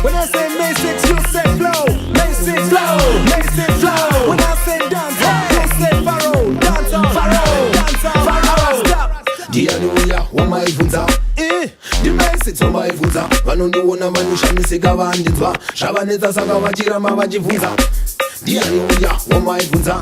When I say May6, you say flow. May6 flow. May6 flow. When I say dance, you say Pharaoh. Dance on Pharaoh. Dance on Pharaoh. Stop. Hallelujah, wamaivunza Dimaisitso maivunza vanondiona vanoshamisa vandidzwa zvavanetsa saka vachiramba vachibvunza Hallelujah, wamaivunza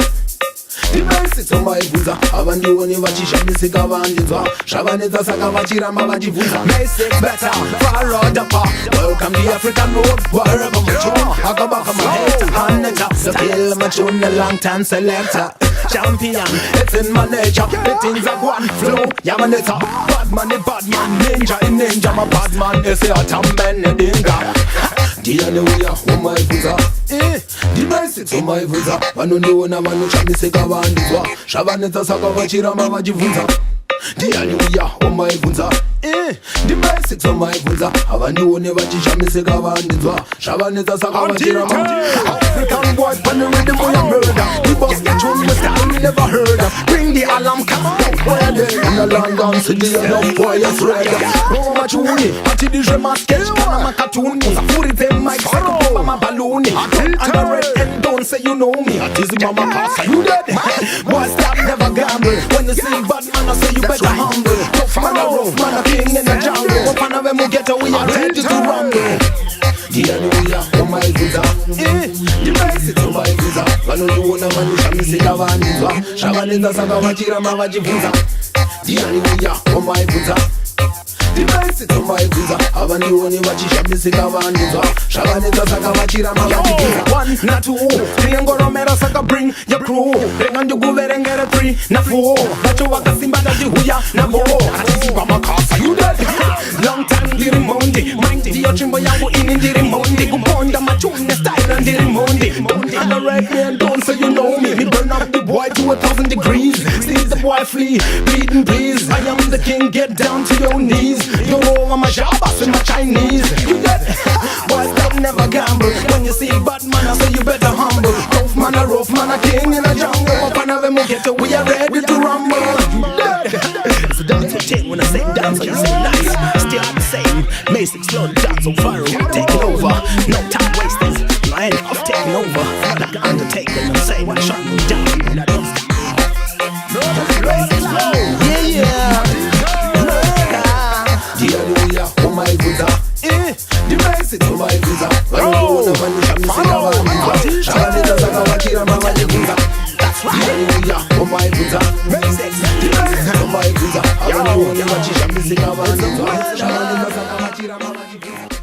Dimaisitso maivunza havandioni vachishamisika vandidzwa zvavanetsa saka vachiramba vachibvunza May6 better, Pharaoh dapper. Welcome the African road, wherever my tune Akabaka my head, Haneta Still my tune, a long time selector Champion, it's in my nature The things are one flow, yeah man it's a bad man, ninja in ninja My bad man, it's a tamben, a dinga Hallelujah, wamaivunza Dimaisitso maivunza vanondiona vanoshamisa vandidzwa zvavanetsa saka vachiramba vachibvunza Hallelujah, wamaivunza Dimaisitso maivunza havandione vachishamisika vandidzwa zvavanetsa saka vachiramba African boy on the rhythm for your murder We bust the tune, the style we never heard of Bring the alarm clock, don't boy there In the London city, enough boy is red Roma chuni, ati DJ ma sketch Kana ma cartoon, usafuri the mic Saka popa ma balloon And the red and don't say you know me Atizi mama pasa, you dead Boy stop, never gamble When you see bad man, I say you better humble Tough man, a rough man, a king in the jungle Up and away, we get away, we are ready to rumble Hallelujah, wamaivunza Dimaisitso maivunza vanondiona vanoshamisa vandidzwa zvavanetsa saka vachiramba vachibvunza Hallelujah, wamaivunza Dimaisitso maivunza havandioni vachishamisika vandidzwa zvavanetsa saka vachiramba vachibvunza 1 na 2 triangoromera saka bring your crew renga ndikuverengere 3 na 4 vacho vakasimba ndachihuya navo atisipa makasa you dead long time ndiri mondi mind ndiyo tsvimbo yangu ini ndiri mondi kuponda machune style ndiri mondi don't underrate me and don't say you know me me burn up the boy to 1000 degrees see the boy flee bleeding please I am the king get down to your knees you know I'm a Jabas in my Chinese you dead boy stop never gamble when you see bad man I say you better humble tough man a rough man a king in a jungle up and have him get away we are ready to rumble It's a dance routine. When I say dance, I say nice. Still the same. May6 flow, dance on Pharaoh, taking over. No time wasted. I ain't off taking over. Like the Undertaker, I'm saying what shot me down. And I don't stop. Yeah. Hallelujah, wamaivunza Dimaisitso maivunza vanondiona vanoshamisa vandidzwa zvavanetsa saka vachiramba vachibvunza Hallelujah, wamaivunza Dimaisitso maivunza havandione vachishamisika vandidzwa zvavanetsa saka vachiramba vachibvunza